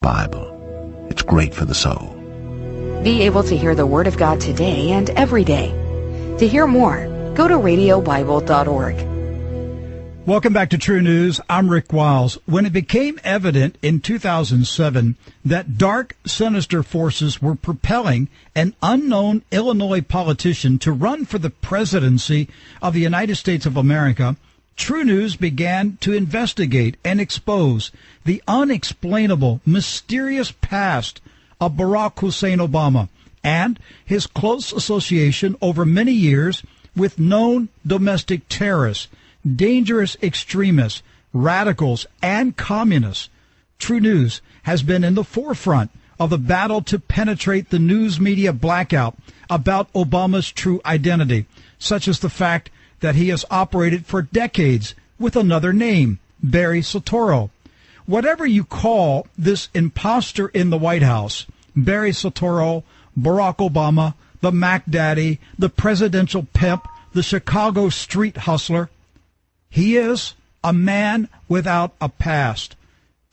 Bible. It's great for the soul. Be able to hear the Word of God today and every day. To hear more, go to radiobible.org. Welcome back to True News. I'm Rick Wiles. When it became evident in 2007 that dark, sinister forces were propelling an unknown Illinois politician to run for the presidency of the United States of America, True News began to investigate and expose the unexplainable, mysterious past of Barack Hussein Obama and his close association over many years with known domestic terrorists, dangerous extremists, radicals, and communists. True News has been in the forefront of the battle to penetrate the news media blackout about Obama's true identity, such as the fact that he has operated for decades with another name, Barry Soetoro. Whatever you call this imposter in the White House, Barry Soetoro, Barack Obama, the Mac Daddy, the presidential pimp, the Chicago street hustler, he is a man without a past.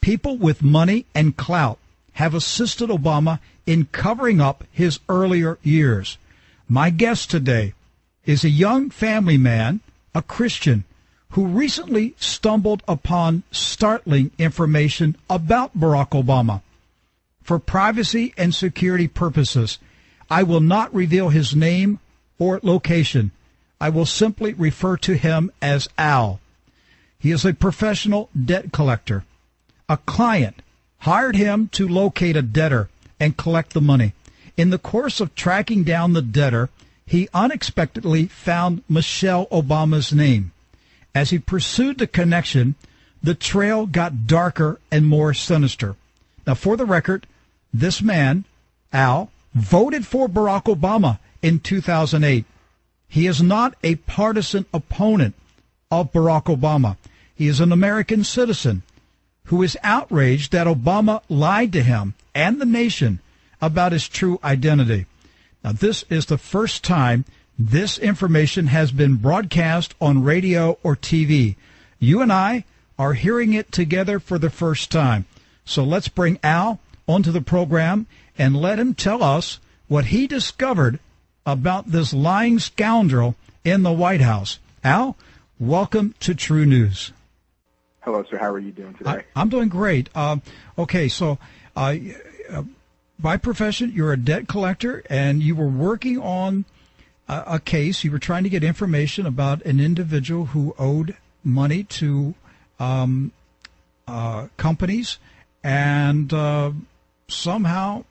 People with money and clout have assisted Obama in covering up his earlier years. My guest today is a young family man, a Christian, who recently stumbled upon startling information about Barack Obama. For privacy and security purposes, I will not reveal his name or location. I will simply refer to him as Al. He is a professional debt collector. A client hired him to locate a debtor and collect the money. In the course of tracking down the debtor, he unexpectedly found Michelle Obama's name. As he pursued the connection, the trail got darker and more sinister. Now, for the record, this man, Al, voted for Barack Obama in 2008. He is not a partisan opponent of Barack Obama. He is an American citizen who is outraged that Obama lied to him and the nation about his true identity. Now, this is the first time this information has been broadcast on radio or TV. You and I are hearing it together for the first time. So let's bring Al onto the program and let him tell us what he discovered about this lying scoundrel in the White House. Al, welcome to True News. Hello, sir. How are you doing today? I'm doing great. Okay, so by profession, you're a debt collector, and you were working on a case. You were trying to get information about an individual who owed money to companies, and somehow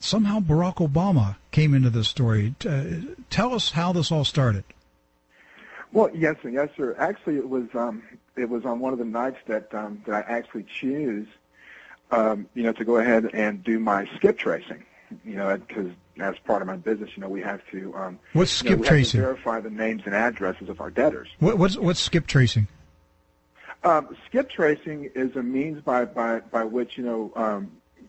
Barack Obama came into this story. Tell us how this all started. Well, yes, sir. Actually, it was on one of the nights that I actually choose, to go ahead and do my skip tracing. Because as part of my business, we have to. What's skip we tracing? Have to verify the names and addresses of our debtors. What's skip tracing? Skip tracing is a means by which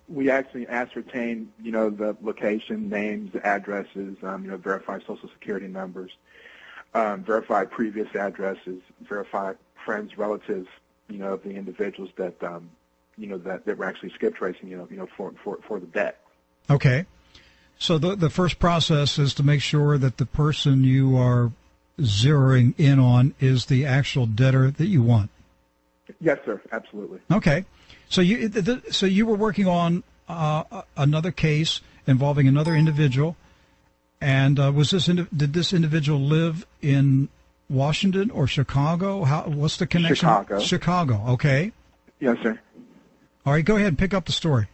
we actually ascertain the location, names, addresses, verify social security numbers, verify previous addresses, verify friends, relatives, of the individuals that that we're actually skip tracing, for the debt. Okay. So the first process is to make sure that the person you are zeroing in on is the actual debtor that you want. Yes, sir. Absolutely. Okay. So you were working on another case involving another individual, and did this individual live in Washington or Chicago? What's the connection? Chicago. Chicago. Okay. Yes, sir. All right. Go ahead and pick up the story.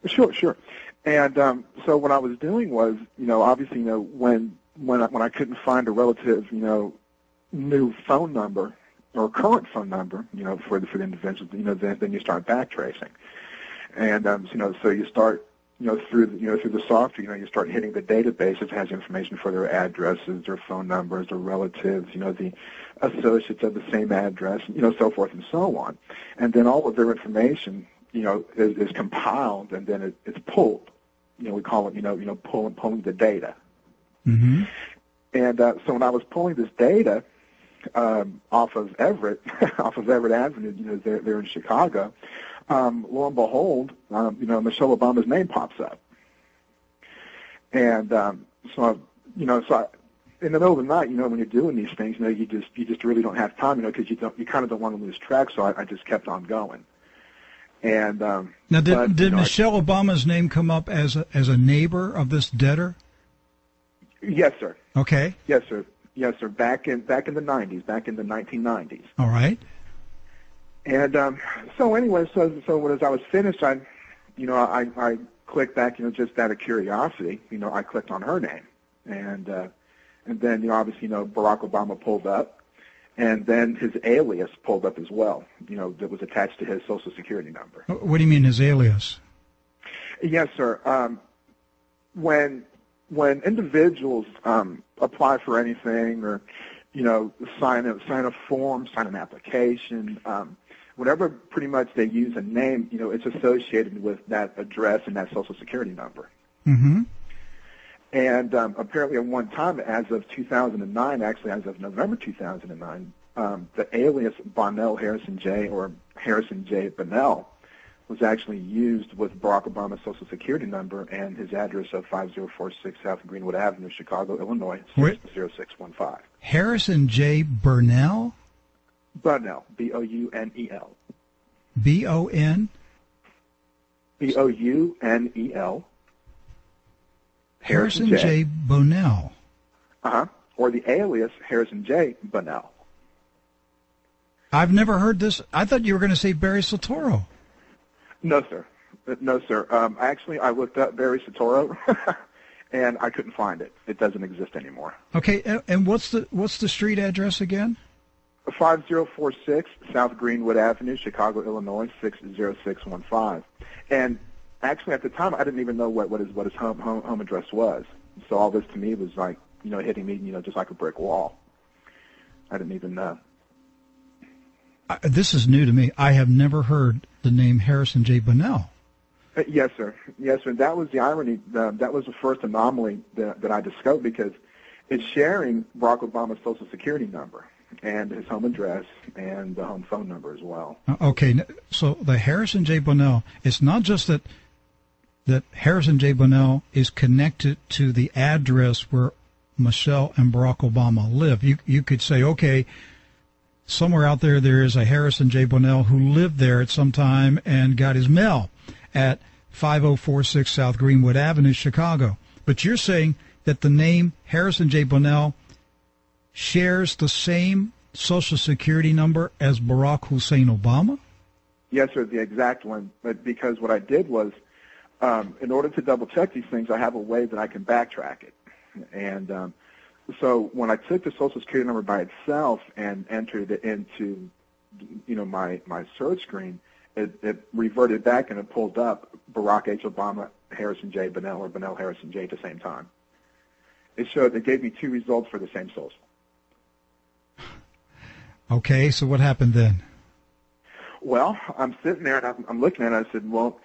Sure. And so what I was doing was, obviously, when I couldn't find a relative, new phone number or current phone number, for the individual, then you start backtracing, and so you start, through the software, you start hitting the database that has information for their addresses, their phone numbers, their relatives, the associates of the same address, so forth and so on, and then all of their information, is compiled and then it's pulled. We call it, pulling the data. Mm-hmm. And so when I was pulling this data off of Everett Avenue, there in Chicago, lo and behold, Michelle Obama's name pops up. And so in the middle of the night, when you're doing these things, you just really don't have time, because you kind of don't want to lose track. So I just kept on going. And now, did Michelle Obama's name come up as a neighbor of this debtor? Yes, sir. Okay. Yes, sir. Yes, sir. Back in the 90s, back in the 1990s. All right. And so anyway, so as I was finished, I clicked back, just out of curiosity, I clicked on her name, and then obviously Barack Obama pulled up, and then his alias pulled up as well, that was attached to his Social Security number. What do you mean his alias? Yes, sir. When individuals apply for anything, or sign a form, sign an application, whatever pretty much they use a name, it's associated with that address and that Social Security number. Mm-hmm. And apparently at one time, as of 2009, actually as of November 2009, the alias Bonnell Harrison J, or Harrison J. Bonnell, was actually used with Barack Obama's Social Security number and his address of 5046 South Greenwood Avenue, Chicago, Illinois, 60615. Harrison J. Burnell? Bonnell, B-O-U-N-E-L. B-O-N? B-O-U-N-E-L. Harrison J. Bonnell. Uh-huh. Or the alias Harrison J. Bonnell. I've never heard this. I thought you were going to say Barry Soetoro. No, sir. No, sir. Actually, I looked up Barry Soetoro, and I couldn't find it. It doesn't exist anymore. Okay, and what's the street address again? 5046 South Greenwood Avenue, Chicago, Illinois, 60615. And actually, at the time, I didn't even know what his home address was. So all this to me was like, hitting me, just like a brick wall. I didn't even know. This is new to me. I have never heard the name Harrison J. Bonnell. Yes, sir. Yes, sir. That was the irony. That was the first anomaly that I discovered, because it's sharing Barack Obama's Social Security number and his home address and the home phone number as well. Okay, so the Harrison J. Bonnell, it's not just that Harrison J. Bonnell is connected to the address where Michelle and Barack Obama live. You could say, okay, somewhere out there is a Harrison J. Bonnell who lived there at some time and got his mail at 5046 South Greenwood Avenue, Chicago. But you're saying that the name Harrison J. Bonnell shares the same Social Security number as Barack Hussein Obama? Yes, sir, the exact one. But because what I did was, in order to double-check these things, I have a way that I can backtrack it. And so when I took the Social Security number by itself and entered it into, my search screen, it reverted back and it pulled up Barack H. Obama, Harrison J. Bonnell, or Bonnell Harrison J. at the same time. It gave me two results for the same social. Okay, so what happened then? Well, I'm sitting there and I'm looking at it. I said, well,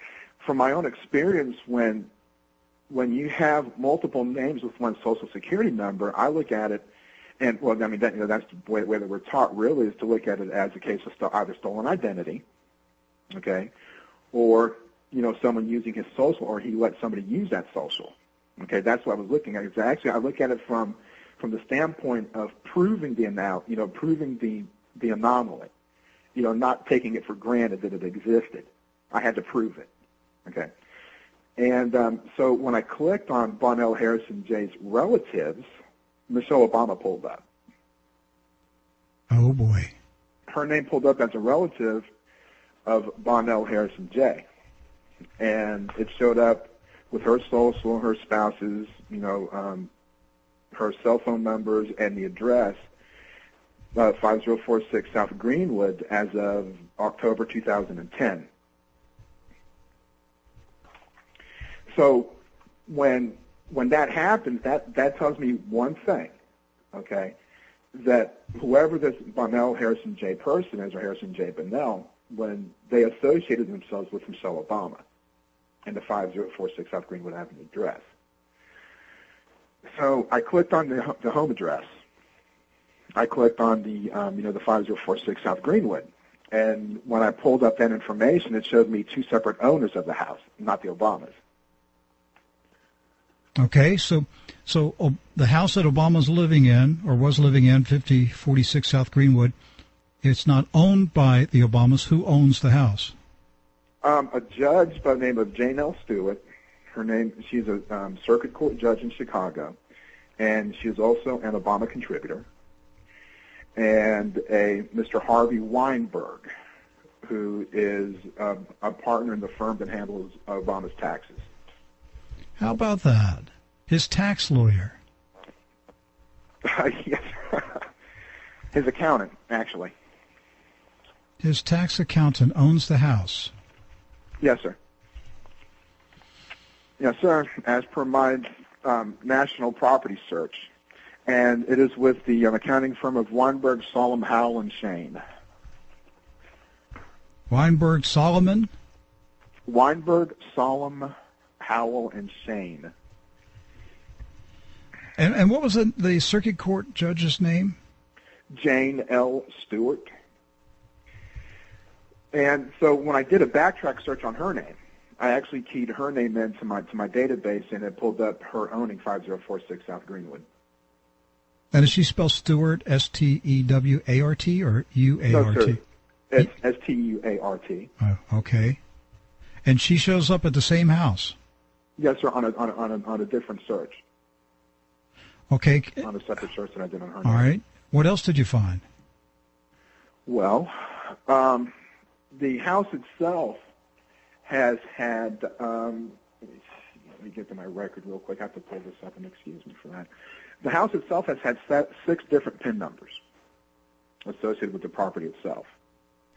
from my own experience, when you have multiple names with one Social Security number, I look at it, and well, I mean, that's the way that we're taught really, is to look at it as a case of either stolen identity, okay, or someone using his social, or he let somebody use that social. Okay, that's what I was looking at. Actually, I look at it from the standpoint of proving proving the anomaly, not taking it for granted that it existed. I had to prove it. Okay. And so when I clicked on Bonnell Harrison J's relatives, Michelle Obama pulled up. Oh, boy. Her name pulled up as a relative of Bonnell Harrison J. And it showed up with her social, her spouse's, her cell phone numbers, and the address, 5046 South Greenwood, as of October 2010. So when that happens, that tells me one thing, okay, that whoever this Bonnell Harrison J person is, or Harrison J Bonnell, when they associated themselves with Michelle Obama and the 5046 South Greenwood Avenue address. So I clicked on the home address. I clicked on the 5046 South Greenwood, And when I pulled up that information, it showed me two separate owners of the house, not the Obamas. Okay, so the house that Obama's living in, or was living in, 5046 South Greenwood, it's not owned by the Obamas. Who owns the house? A judge by the name of Jane L. Stewart. She's a circuit court judge in Chicago, and she is also an Obama contributor. And a Mr. Harvey Weinberg, who is a partner in the firm that handles Obama's taxes. How about that? His tax lawyer. Yes. His accountant, actually. His tax accountant owns the house. Yes, sir. Yes, sir, as per my national property search. And it is with the accounting firm of Weinberg, Solomon, Howell, and Shane. Weinberg, Solomon? Weinberg, Solomon, Howell, and Shane. And what was the circuit court judge's name? Jane L. Stewart. And so when I did a backtrack search on her name, I actually keyed her name into my database, and it pulled up her owning 5046 South Greenwood. And does she spell Stewart, S-T-E-W-A-R-T, or U-A-R-T? No, sir. It's S-T-U-A-R-T. Oh, okay. And she shows up at the same house? Yes, sir, on a different search. Okay. On a separate search that I did on her name. All right. What else did you find? Well, the house itself has had, let me get to my record real quick. I have to pull this up, and excuse me for that. The house itself has had 6 different PIN numbers associated with the property itself.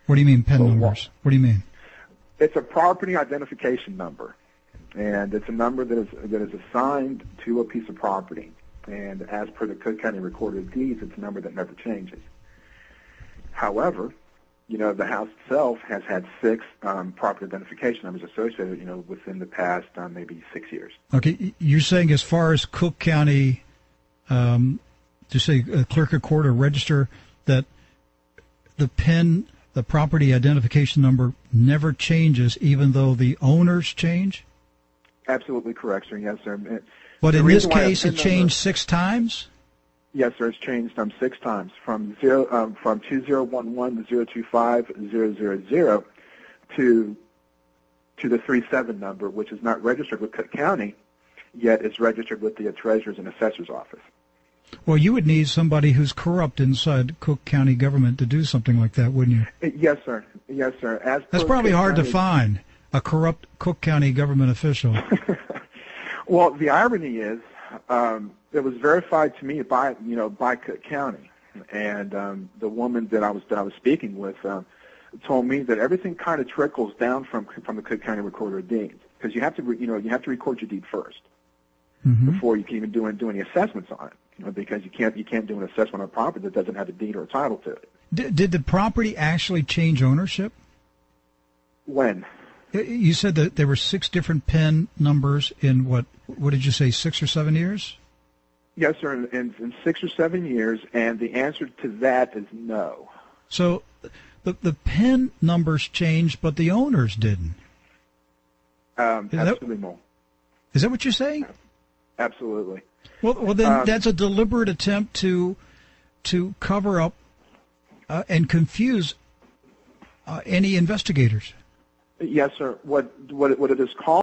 What do you mean PIN numbers? What do you mean? It's a property identification number, and it's a number that is assigned to a piece of property. And as per the Cook County Recorder of Deeds, it's a number that never changes. However, the house itself has had 6 property identification numbers associated, within the past maybe 6 years. Okay, you're saying as far as Cook County, to say clerk of court or register, that the PIN, the property identification number, never changes even though the owners change? Absolutely correct, sir. Yes, sir. But in this case, it changed 6 times? Yes, sir. It's changed 6 times from 2011 to 025000 to the 37 number, which is not registered with Cook County, yet it's registered with the Treasurer's and Assessor's Office. Well, you would need somebody who's corrupt inside Cook County government to do something like that, wouldn't you? Yes, sir. Yes, sir. That's probably hard to find, a corrupt Cook County government official. Well, the irony is, it was verified to me by Cook County, and the woman that I was speaking with told me that everything kind of trickles down from the Cook County Recorder of Deeds, because you have to record your deed first before you can even do any assessments on it, because you can't do an assessment on a property that doesn't have a deed or a title to it. Did the property actually change ownership? When? You said that there were 6 different PIN numbers in what did you say, 6 or 7 years? Yes, sir, in 6 or 7 years, and the answer to that is no. So the PIN numbers changed, but the owners didn't. Absolutely no. Is that what you're saying? Absolutely. Well, then that's a deliberate attempt to cover up and confuse any investigators. Yes, sir. What it is called